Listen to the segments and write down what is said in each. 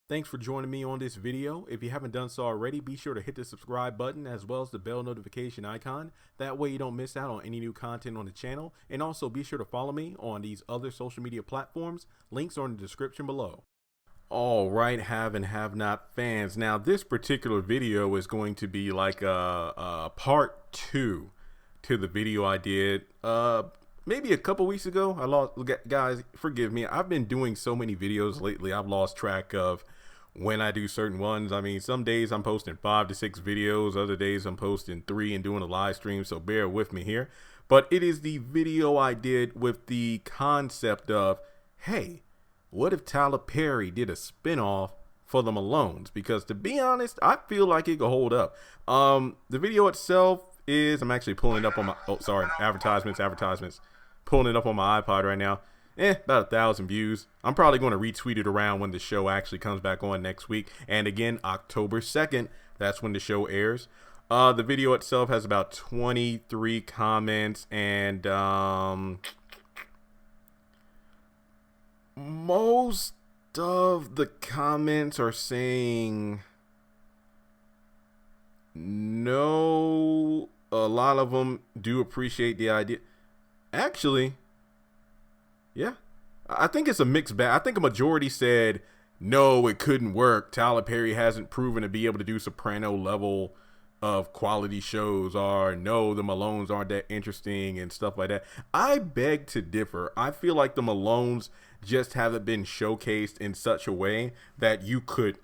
Thanks for joining me on this video. If you haven't done so already, be sure to hit the subscribe button as well as the bell notification icon. That way you don't miss out on any new content on the channel. And also be sure to follow me on these other social media platforms. Links are in the description below. All right, have and have not fans. Now this particular video is going to be like a part 2 to the video I did maybe a couple weeks ago. I lost, guys, forgive me. I've been doing so many videos lately. I've lost track of when I do certain ones. I mean, some days I'm posting 5 to 6 videos, other days I'm posting 3 and doing a live stream, so bear with me here. But it is the video I did with the concept of, hey, what if Tyler Perry did a spinoff for the Malones? Because to be honest, I feel like it could hold up. The video itself is, I'm actually pulling it up on my, oh, sorry, advertisements. Pulling it up on my iPod right now. About 1,000 views. I'm probably going to retweet it around when the show actually comes back on next week. And again, October 2nd, that's when the show airs. The video itself has about 23 comments, and most of the comments are saying no. A lot of them do appreciate the idea. Actually, yeah, I think it's a mixed bag. I think a majority said, no, it couldn't work. Tyler Perry hasn't proven to be able to do Soprano level of quality shows, or no, the Malones aren't that interesting and stuff like that. I beg to differ. I feel like the Malones just haven't been showcased in such a way that you could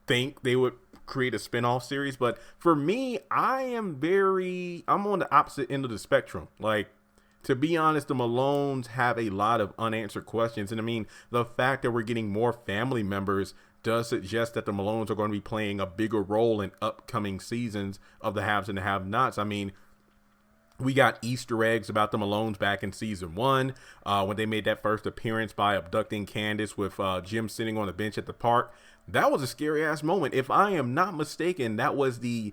think they would create a spin-off series. But for me, I'm on the opposite end of the spectrum. Like, to be honest, the Malones have a lot of unanswered questions. And I mean, the fact that we're getting more family members does suggest that the Malones are going to be playing a bigger role in upcoming seasons of the Haves and the Have-Nots. I mean, we got Easter eggs about the Malones back in season 1 when they made that first appearance by abducting Candace with Jim sitting on the bench at the park. That was a scary ass moment. If I am not mistaken, that was the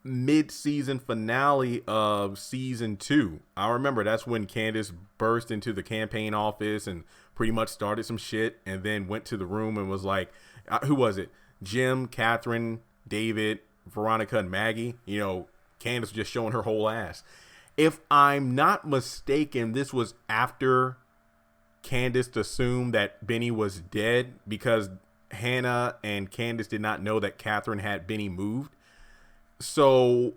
mid-season finale of season 2. I remember that's when Candace burst into the campaign office and pretty much started some shit, and then went to the room and was like, who was it? Jim, Catherine, David, Veronica, and Maggie. You know, Candace just showing her whole ass. If I'm not mistaken, this was after Candace assumed that Benny was dead because Hannah and Candace did not know that Catherine had Benny moved. So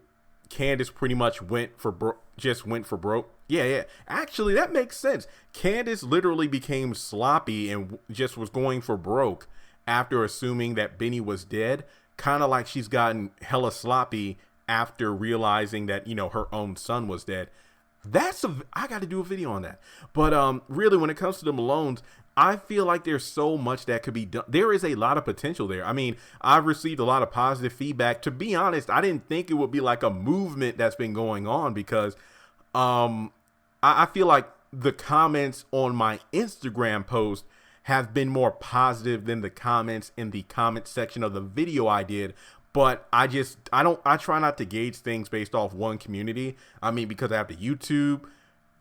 Candace pretty much went for broke. Yeah. Actually, that makes sense. Candace literally became sloppy and just was going for broke after assuming that Benny was dead. Kind of like she's gotten hella sloppy after realizing that, you know, her own son was dead. I got to do a video on that. But really, when it comes to the Malones, I feel like there's so much that could be done. There is a lot of potential there. I mean, I've received a lot of positive feedback. To be honest, I didn't think it would be like a movement that's been going on, because I feel like the comments on my Instagram post have been more positive than the comments in the comment section of the video I did. But I try not to gauge things based off one community. I mean, because I have the YouTube,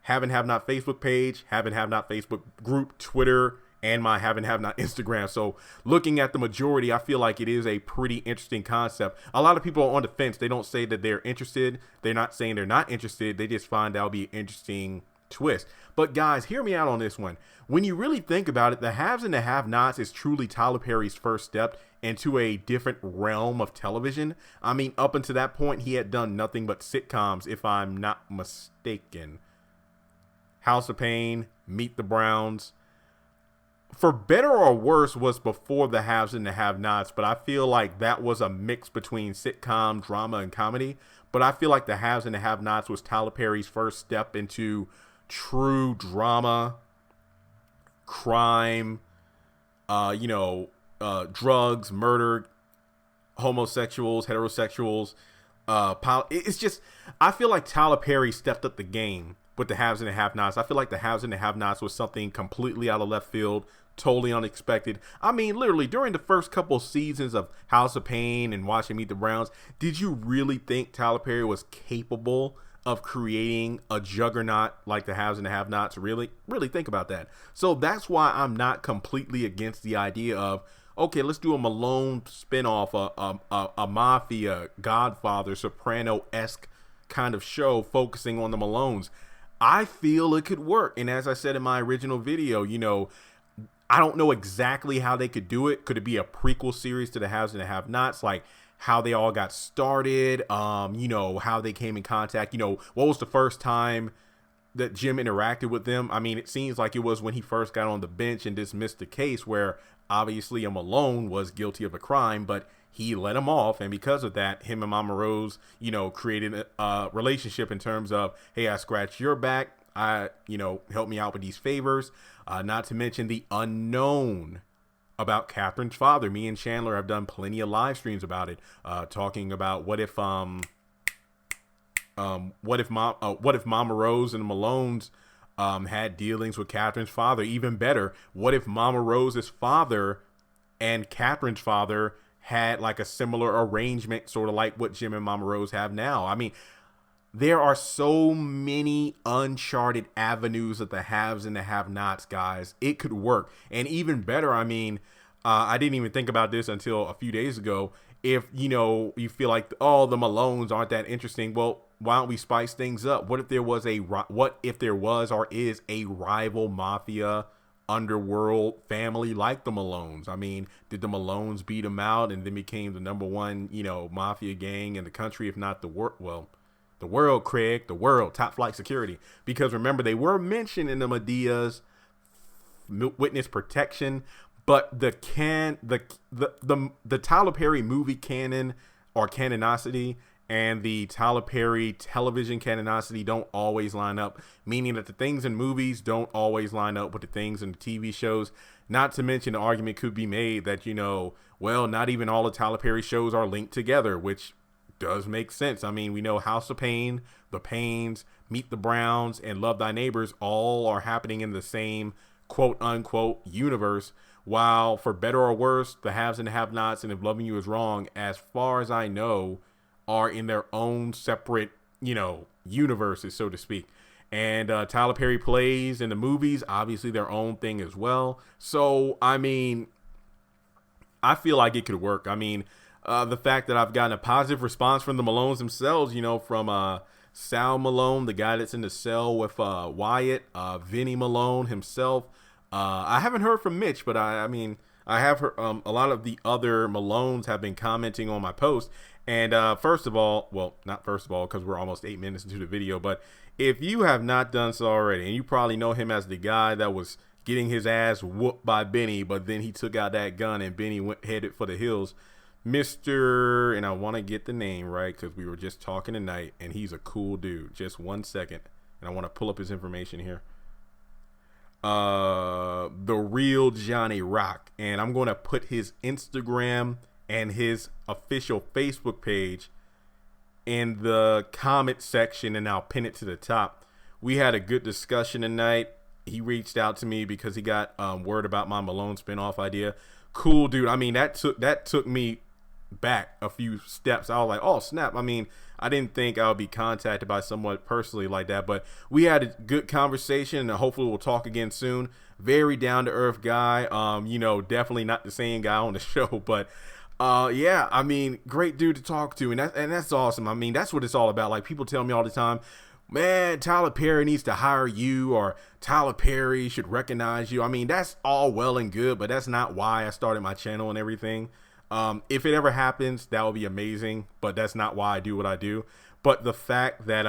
Have and Have Not Facebook page, Have and Have Not Facebook group, Twitter, and my Have and Have Not Instagram. So looking at the majority, I feel like it is a pretty interesting concept. A lot of people are on the fence. They don't say that they're interested. They're not saying they're not interested. They just find that'll be an interesting twist. But guys, hear me out on this one. When you really think about it, the Haves and the Have-Nots is truly Tyler Perry's first step into a different realm of television. I mean, up until that point, he had done nothing but sitcoms, if I'm not mistaken. House of Pain, Meet the Browns. For better or worse was before the Haves and the Have-Nots, but I feel like that was a mix between sitcom, drama, and comedy. But I feel like the Haves and the Have-Nots was Tyler Perry's first step into true drama, crime, drugs, murder, homosexuals, heterosexuals. It's just, I feel like Tyler Perry stepped up the game with the Haves and the Have-Nots. I feel like the Haves and the Have-Nots was something completely out of left field, totally unexpected. I mean, literally, during the first couple seasons of House of Pain and watching Meet the Browns, did you really think Tyler Perry was capable of creating a juggernaut like the Haves and the Have-Nots? Really think about that. So that's why I'm not completely against the idea of, okay, let's do a Malone spinoff, a mafia, Godfather, Soprano-esque kind of show focusing on the Malones. I feel it could work. And as I said in my original video, I don't know exactly how they could do it. Could it be a prequel series to the Haves and the Have-Nots, like how they all got started, how they came in contact, what was the first time that Jim interacted with them? I mean, it seems like it was when he first got on the bench and dismissed the case where obviously a Malone was guilty of a crime, but he let him off. And because of that, him and Mama Rose, created a relationship in terms of, hey, I scratched your back. Help me out with these favors. Not to mention the unknown about Catherine's father. Me and Chandler have done plenty of live streams about it, talking about what if Mama Rose and the Malones had dealings with Catherine's father. Even better, what if Mama Rose's father and Catherine's father had like a similar arrangement, sort of like what Jim and Mama Rose have now? I mean, there are so many uncharted avenues of the haves and the have-nots, guys. It could work. And even better, I mean, I didn't even think about this until a few days ago. If, you feel like, oh, the Malones aren't that interesting, well, why don't we spice things up? What if there was or is a rival mafia underworld family like the Malones? I mean, did the Malones beat them out and then became the number one, mafia gang in the country, if not the world? Well, the world, Craig, the world, top flight security. Because remember, they were mentioned in the Medea's witness protection, but the Tyler Perry movie canon or canonicity and the Tyler Perry television canonicity don't always line up, meaning that the things in movies don't always line up with the things in the TV shows. Not to mention the argument could be made that, not even all the Tyler Perry shows are linked together, which does make sense. I mean, we know House of Pain, The Pains, Meet the Browns, and Love Thy Neighbors all are happening in the same quote unquote universe, while for better or worse, the haves and the have-nots and If Loving You Is Wrong, as far as I know, are in their own separate, universes, so to speak. And Tyler Perry plays in the movies, obviously their own thing as well. So, I mean, I feel like it could work. I mean, the fact that I've gotten a positive response from the Malones themselves, from Sal Malone, the guy that's in the cell with Wyatt, Vinny Malone himself. I haven't heard from Mitch, but I have heard a lot of the other Malones have been commenting on my post. And not first of all, because we're almost 8 minutes into the video, but if you have not done so already, and you probably know him as the guy that was getting his ass whooped by Benny, but then he took out that gun and Benny headed for the hills. Mr. and I want to get the name right because we were just talking tonight and he's a cool dude. Just 1 second. And I want to pull up his information here. The Real Johnny Rock. And I'm going to put his Instagram and his official Facebook page in the comment section and I'll pin it to the top. We had a good discussion tonight. He reached out to me because he got word about my Malone spinoff idea. Cool dude. I mean, that took me back a few steps. I was like, oh snap. I mean, I didn't think I would be contacted by someone personally like that, but we had a good conversation and hopefully we'll talk again soon. Very down to earth guy. Definitely not the same guy on the show, but yeah, I mean, great dude to talk to, and that's awesome. I mean, that's what it's all about. Like, people tell me all the time, man, Tyler Perry needs to hire you, or Tyler Perry should recognize you. I mean, that's all well and good, but that's not why I started my channel and everything. If it ever happens, that would be amazing, but that's not why I do what I do. But the fact that,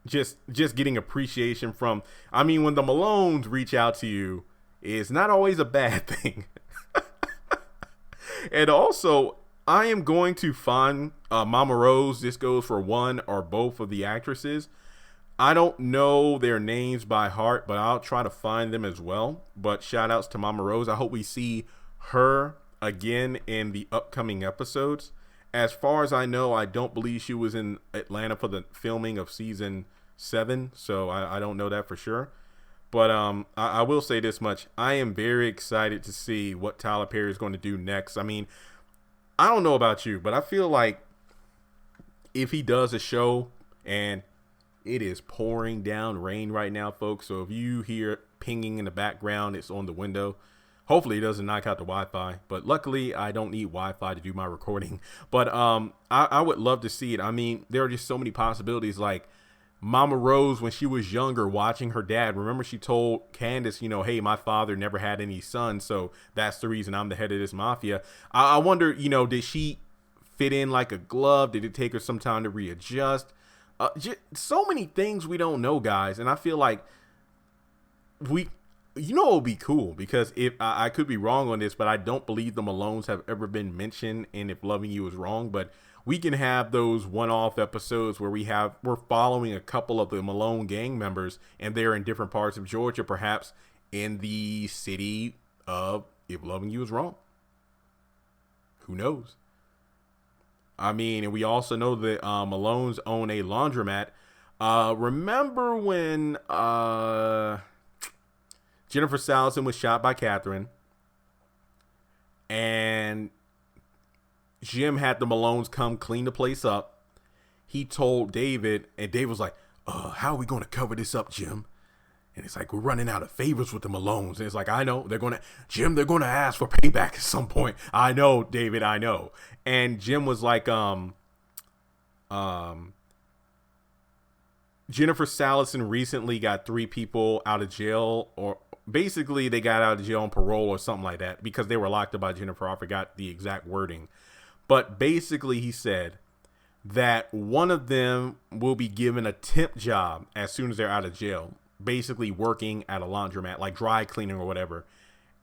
just getting appreciation from, I mean, when the Malones reach out to you is not always a bad thing. And also, I am going to find Mama Rose. This goes for one or both of the actresses. I don't know their names by heart, but I'll try to find them as well. But shout outs to Mama Rose. I hope we see her again in the upcoming episodes. As far as I know, I don't believe she was in Atlanta for the filming of season 7, so I don't know that for sure. But I will say this much. I am very excited to see what Tyler Perry is going to do next. I mean, I don't know about you, but I feel like if he does a show, and it is pouring down rain right now, folks. So if you hear pinging in the background, it's on the window. Hopefully it doesn't knock out the Wi-Fi, but luckily I don't need Wi-Fi to do my recording. But I would love to see it. I mean, there are just so many possibilities. Like Mama Rose, when she was younger, watching her dad. Remember, she told Candace, you know, hey, my father never had any sons, so that's the reason I'm the head of this mafia. I wonder, you know, did she fit in like a glove? Did it take her some time to readjust? Just so many things we don't know, guys. And I feel like you know, it would be cool because if I could be wrong on this, but I don't believe the Malones have ever been mentioned in If Loving You Is Wrong. But we can have those one-off episodes where we're following a couple of the Malone gang members, and they're in different parts of Georgia, perhaps in the city of If Loving You Is Wrong. Who knows? I mean, and we also know that Malones own a laundromat. Remember when Jennifer Salison was shot by Catherine, and Jim had the Malones come clean the place up? He told David, and David was like, how are we going to cover this up, Jim? And it's like, we're running out of favors with the Malones. And it's like, I know, they're going to ask for payback at some point. I know, David, I know. And Jim was like, Jennifer Salison recently got 3 people out of jail, or basically they got out of jail on parole or something like that because they were locked up by Jennifer. I forgot the exact wording. But basically he said that one of them will be given a temp job as soon as they're out of jail, basically working at a laundromat, like dry cleaning or whatever.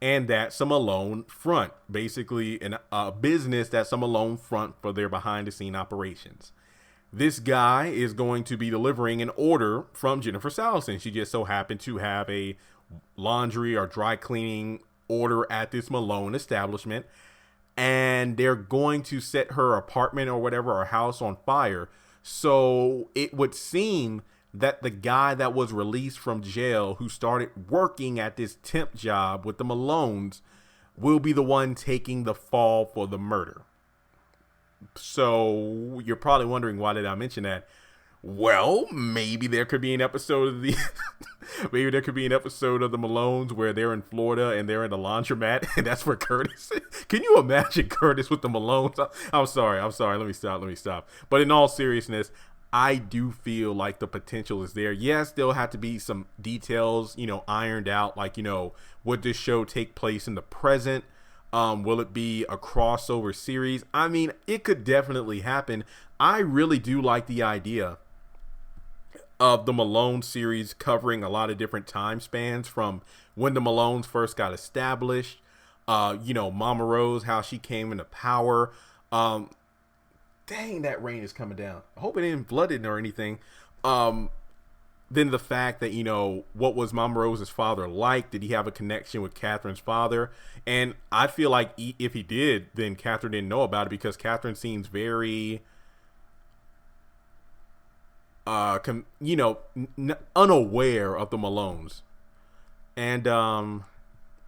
And that some Malone front, basically a business that some Malone front for their behind the scene operations. This guy is going to be delivering an order from Jennifer Salison. She just so happened to have a laundry or dry cleaning order at this Malone establishment. And they're going to set her apartment or whatever, or house on fire. So it would seem that the guy that was released from jail, who started working at this temp job with the Malones, will be the one taking the fall for the murder. So you're probably wondering, why did I mention that? Well, maybe there could be an episode of the maybe there could be an episode of the Malones where they're in Florida and they're in the laundromat, and that's where Curtis is. Can you imagine Curtis with the Malones? I'm sorry. Let me stop. But in all seriousness, I do feel like the potential is there. Yes, there'll have to be some details, you know, ironed out. Like, you know, would this show take place in the present? Will it be a crossover series? I mean, it could definitely happen. I really do like the idea of the Malone series covering a lot of different time spans, from when the Malones first got established, you know, Mama Rose, how she came into power. Dang, that rain is coming down. I hope it didn't flood it or anything. Then the fact that, you know, what was Mama Rose's father like? Did he have a connection with Catherine's father? And I feel like if he did, then Catherine didn't know about it, because Catherine seems very, you know, unaware of the Malones. And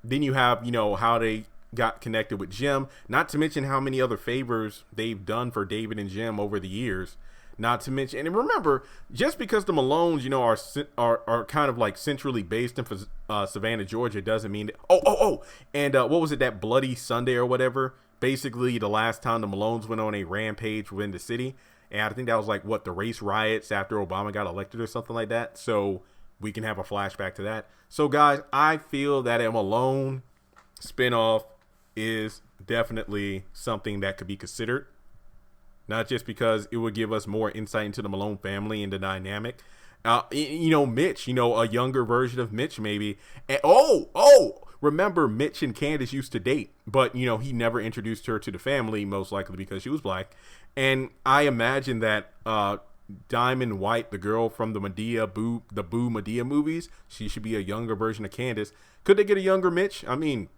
then you have, you know, how they got connected with Jim, not to mention how many other favors they've done for David and Jim over the years. Not to mention, and remember, just because the Malones, you know, are kind of like centrally based in Savannah, Georgia, doesn't mean that, and what was it, that Bloody Sunday or whatever? Basically, the last time the Malones went on a rampage within the city, and I think that was like, what, the race riots after Obama got elected or something like that. So we can have a flashback to that. So guys, I feel that a Malone spinoff is definitely something that could be considered. Not just because it would give us more insight into the Malone family and the dynamic. You know, Mitch, you know, a younger version of Mitch maybe. And, remember Mitch and Candace used to date, but, you know, he never introduced her to the family, most likely because she was black. And I imagine that Diamond White, the girl from the Boo Madea movies, she should be a younger version of Candace. Could they get a younger Mitch? I mean,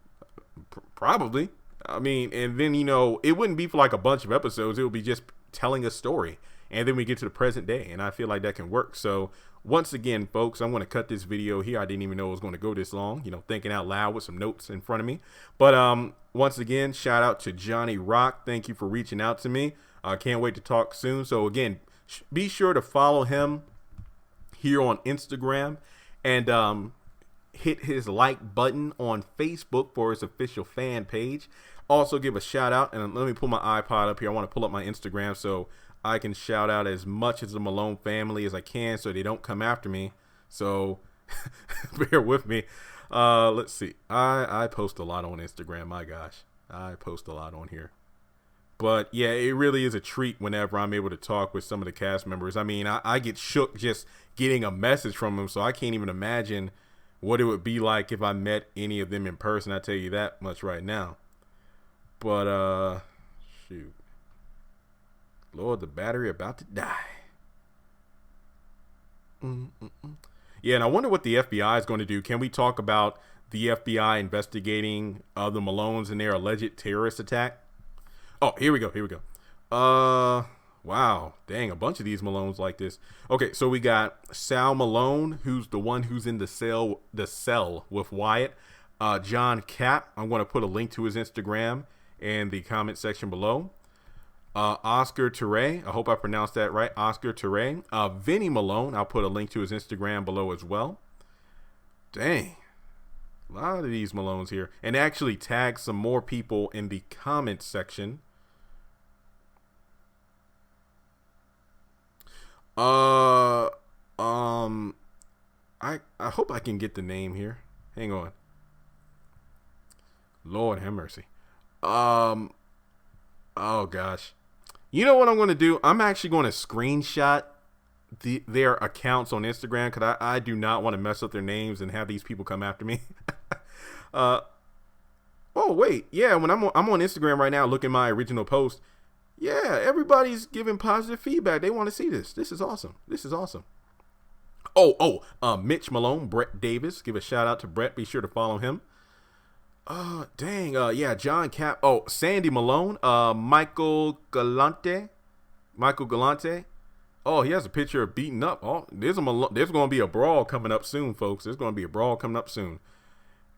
probably. I mean, and then, you know, it wouldn't be for like a bunch of episodes. It would be just telling a story. And then we get to the present day. And I feel like that can work. So once again, folks, I'm going to cut this video here. I didn't even know it was going to go this long, you know, thinking out loud with some notes in front of me. But once again, shout out to Johnny Rock. Thank you for reaching out to me. I can't wait to talk soon. So again, be sure to follow him here on Instagram. And hit his like button on Facebook for his official fan page. Also give a shout out, and let me pull my iPod up here. I want to pull up my Instagram so I can shout out as much as the Malone family as I can so they don't come after me. So bear with me. Let's see. I post a lot on Instagram. My gosh, I post a lot on here. But yeah, it really is a treat whenever I'm able to talk with some of the cast members. I mean, I get shook just getting a message from them, so I can't even imagine what it would be like if I met any of them in person. I tell you that much right now. But shoot, Lord, the battery about to die. Yeah, and I wonder what the FBI is going to do. Can we talk about the FBI investigating the Malones and their alleged terrorist attack? Oh, here we go. Wow. Dang, a bunch of these Malones like this. Okay, so we got Sal Malone, who's the one who's in the cell with Wyatt. John Cap, I'm going to put a link to his Instagram in the comment section below. Oscar Teray, I hope I pronounced that right. Oscar Teray. Vinny Malone, I'll put a link to his Instagram below as well. Dang. A lot of these Malones here. And actually tag some more people in the comment section. I hope I can get the name here. Hang on. Lord have mercy. Oh gosh. You know what I'm going to do? I'm actually going to screenshot their accounts on Instagram because I do not want to mess up their names and have these people come after me. Oh wait, yeah. When I'm on Instagram right now, look at my original post. Yeah, everybody's giving positive feedback. They want to see this. This is awesome. Mitch Malone, Brett Davis. Give a shout out to Brett. Be sure to follow him. Yeah, John Cap. Oh, Sandy Malone. Michael Galante. Oh, he has a picture of beating up. Oh, there's going to be a brawl coming up soon, folks. There's going to be a brawl coming up soon.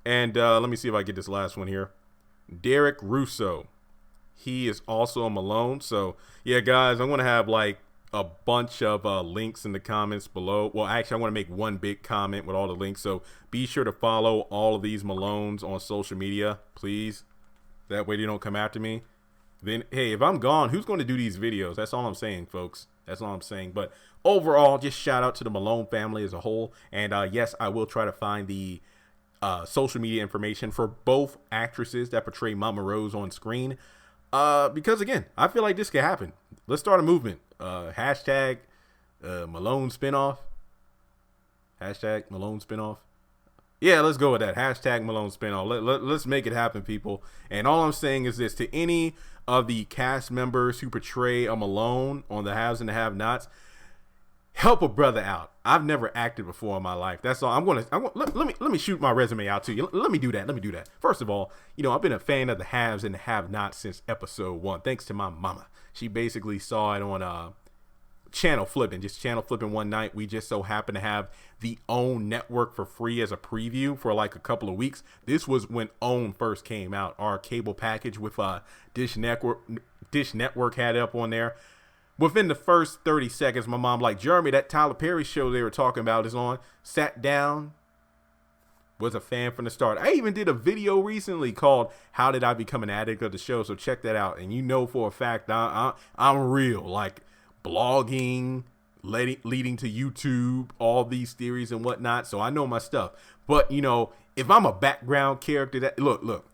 And let me see if I get this last one here. Derek Russo. He is also a Malone. So, yeah, guys, I'm going to have like a bunch of links in the comments below. Well, actually, I want to make one big comment with all the links. So be sure to follow all of these Malones on social media, please. That way they don't come after me. Then, hey, if I'm gone, who's going to do these videos? That's all I'm saying, folks. That's all I'm saying. But overall, just shout out to the Malone family as a whole. And yes, I will try to find the social media information for both actresses that portray Mama Rose on screen. Because again, I feel like this could happen. Let's start a movement. Hashtag Malone spinoff. Hashtag Malone spinoff. Yeah, let's go with that. Hashtag Malone spinoff. Let's make it happen, people. And all I'm saying is this: to any of the cast members who portray a Malone on the Haves and the Have-Nots, help a brother out. I've never acted before in my life. That's all. Let me shoot my resume out to you. Let me do that. First of all, I've been a fan of the Haves and the Have-Nots since episode 1, thanks to my mama. She basically saw it on channel flipping one night. We just so happened to have the OWN network for free as a preview for like a couple of weeks. This was when OWN first came out. Our cable package with Dish Network had it up on there. Within the first 30 seconds, my mom like, Jeremy, that Tyler Perry show they were talking about is on. Sat down, was a fan from the start. I even did a video recently called How Did I Become an Addict of the Show? So check that out. And for a fact, I'm real. Like blogging, leading to YouTube, all these theories and whatnot. So I know my stuff. But, if I'm a background character, look,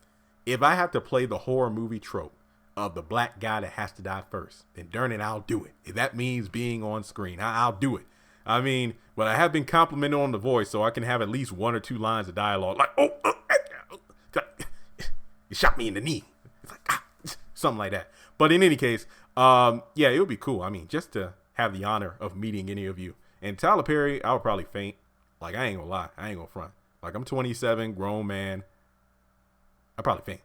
if I have to play the horror movie trope of the black guy that has to die first, then darn it, I'll do it. If that means being on screen, I'll do it. I mean, but I have been complimented on the voice, so I can have at least 1 or 2 lines of dialogue, like, you shot me in the knee. It's like, something like that. But in any case, yeah, it would be cool. I mean, just to have the honor of meeting any of you. And Tyler Perry, I would probably faint. Like, I ain't gonna lie. I ain't gonna front. Like, I'm 27, grown man. I'd probably faint.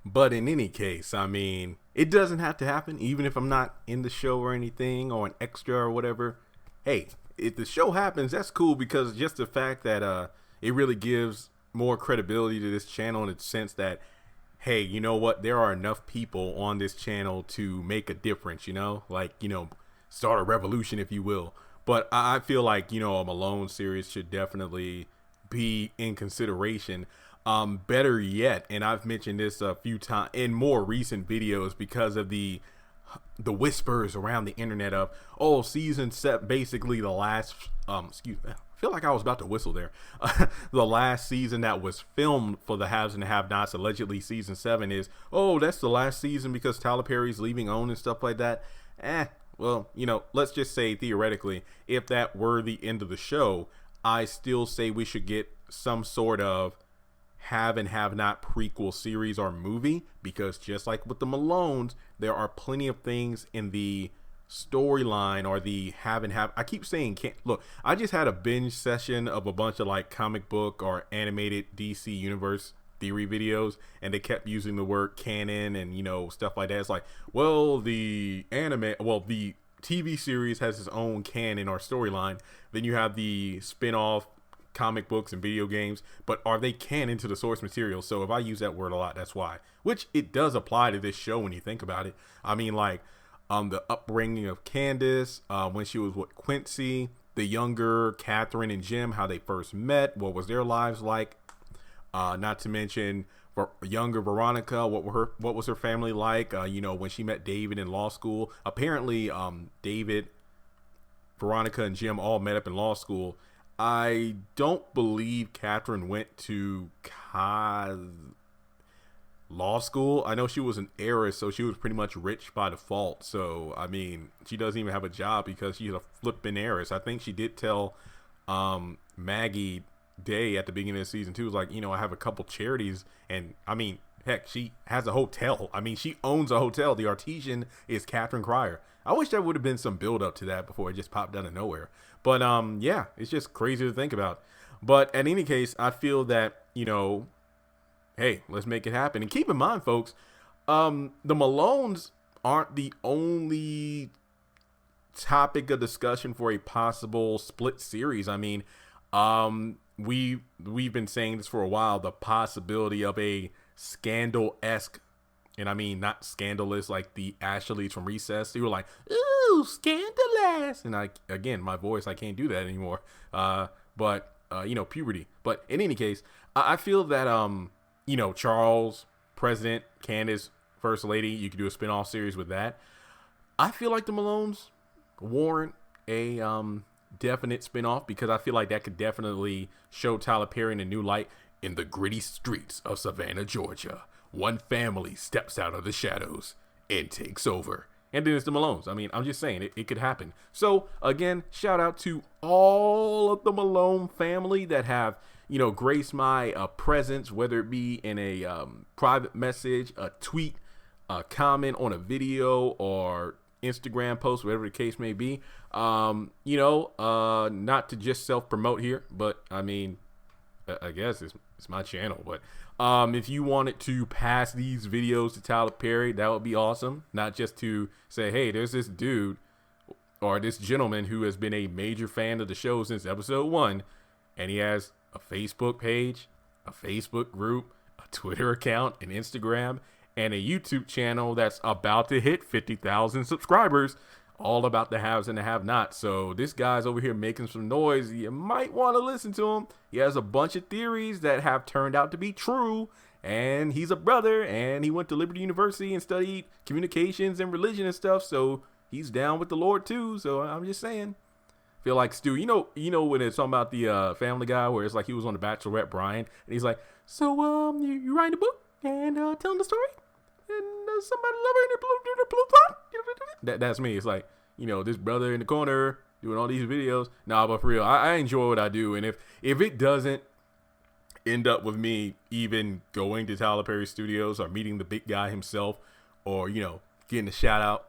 But in any case, I mean, it doesn't have to happen, even if I'm not in the show or anything, or an extra or whatever. Hey, if the show happens, that's cool, because just the fact that it really gives more credibility to this channel in the sense that, hey, you know what? There are enough people on this channel to make a difference, like, start a revolution, if you will. But I feel like, a Malone series should definitely be in consideration. Better yet, and I've mentioned this a few times in more recent videos because of the whispers around the internet of, oh, season set basically the last excuse me, I feel like I was about to whistle there. The last season that was filmed for the haves and the have-nots, allegedly season 7, is, oh, that's the last season because Tyler Perry's leaving OWN and stuff like that. Well, let's just say theoretically, if that were the end of the show, I still say we should get some sort of have and have not prequel series or movie, because just like with the Malones, there are plenty of things in the storyline or the have and have. I keep saying can't look. I just had a binge session of a bunch of like comic book or animated DC universe theory videos, and they kept using the word canon and stuff like that. It's like, well, the TV series has its own canon or storyline. Then you have the spin-off comic books and video games, but are they canon to the source material? So if I use that word a lot, that's why. Which it does apply to this show when you think about it. I mean, like, the upbringing of Candace, when she was with Quincy, the younger Catherine and Jim, how they first met, what was their lives like? Not to mention for younger Veronica, what was her family like? When she met David in law school. Apparently, David, Veronica, and Jim all met up in law school. I don't believe Catherine went to law school. I know she was an heiress, so she was pretty much rich by default. So, I mean, she doesn't even have a job because she's a flipping heiress. I think she did tell Maggie Day at the beginning of season 2, was like, I have a couple charities, and I mean, heck, she has a hotel. I mean, she owns a hotel. The Artesian is Catherine Cryer. I wish there would have been some build up to that before it just popped out of nowhere. But yeah, it's just crazy to think about. But in any case, I feel that, hey, let's make it happen. And keep in mind, folks, the Malones aren't the only topic of discussion for a possible split series. I mean, we've been saying this for a while, the possibility of a Scandal-esque, and I mean not scandalous like the Ashleys from Recess. They were like, ooh, scandalous, and again, my voice, I can't do that anymore. But puberty. But in any case, I feel that Charles, President, Candace, First Lady, you could do a spin-off series with that. I feel like the Malones warrant a definite spin-off, because I feel like that could definitely show Tyler Perry in a new light. In the gritty streets of Savannah, Georgia, one family steps out of the shadows and takes over. And then it's the Malones. I mean, I'm just saying it could happen. So again, shout out to all of the Malone family that have, graced my presence, whether it be in a private message, a tweet, a comment on a video, or Instagram post, whatever the case may be. Not to just self-promote here, but I mean, I guess it's my channel, but if you wanted to pass these videos to Tyler Perry, that would be awesome. Not just to say, hey, there's this dude or this gentleman who has been a major fan of the show since episode 1, and he has a Facebook page, a Facebook group, a Twitter account, an Instagram, and a YouTube channel that's about to hit 50,000 subscribers, all about the haves and the have-nots. So this guy's over here making some noise. You might want to listen to him. He has a bunch of theories that have turned out to be true, and he's a brother, and he went to Liberty University and studied communications and religion and stuff, so he's down with the Lord too. So I'm just saying, feel like Stu, you know when it's talking about the Family Guy, where it's like he was on The Bachelorette, Brian, and he's like, so you writing a book and telling the story, and somebody love her in the blue plot. That's me. It's like, this brother in the corner doing all these videos. Nah, but for real, I enjoy what I do, and if it doesn't end up with me even going to Tyler Perry Studios or meeting the big guy himself, or getting a shout out,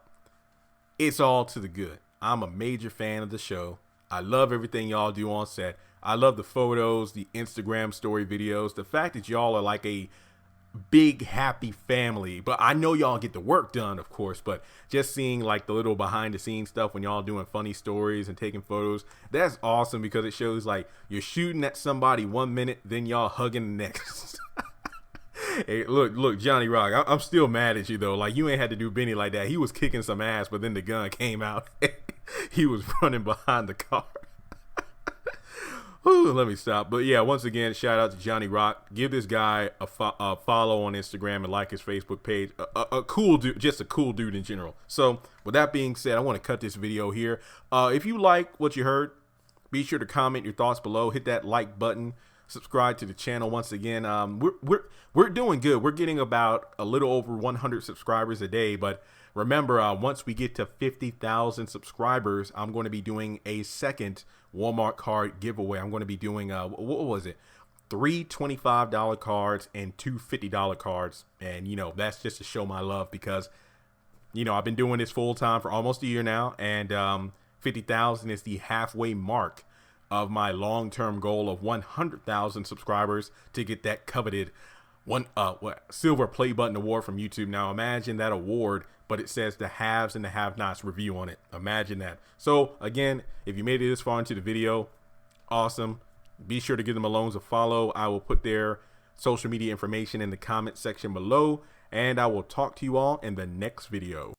it's all to the good. I'm a major fan of the show. I love everything y'all do on set. I love the photos, the Instagram story videos, the fact that y'all are like a big happy family. But I know y'all get the work done, of course, but just seeing like the little behind the scenes stuff when y'all doing funny stories and taking photos, that's awesome, because it shows like you're shooting at somebody 1 minute, then y'all hugging the next. Hey, look, Johnny Rock, I'm still mad at you though. Like, you ain't had to do Benny like that. He was kicking some ass, but then the gun came out. He was running behind the car. Let me stop. But yeah, once again, shout out to Johnny Rock. Give this guy a follow on Instagram and like his Facebook page. A cool dude, just a cool dude in general. So with that being said, I want to cut this video here. If you like what you heard, be sure to comment your thoughts below. Hit that like button. Subscribe to the channel once again. We're doing good. We're getting about a little over 100 subscribers a day. But remember, once we get to 50,000 subscribers, I'm going to be doing a second Walmart card giveaway. I'm going to be doing what was it? 3 $25 cards and 2 $50 cards. And you know, that's just to show my love because you know, I've been doing this full time for almost a year now, and 50,000 is the halfway mark of my long-term goal of 100,000 subscribers to get that coveted silver play button award from YouTube. Now imagine that award, but it says the haves and the have-nots review on it. Imagine that. So again, if you made it this far into the video, awesome. Be sure to give the Malones a follow. I will put their social media information in the comment section below, and I will talk to you all in the next video.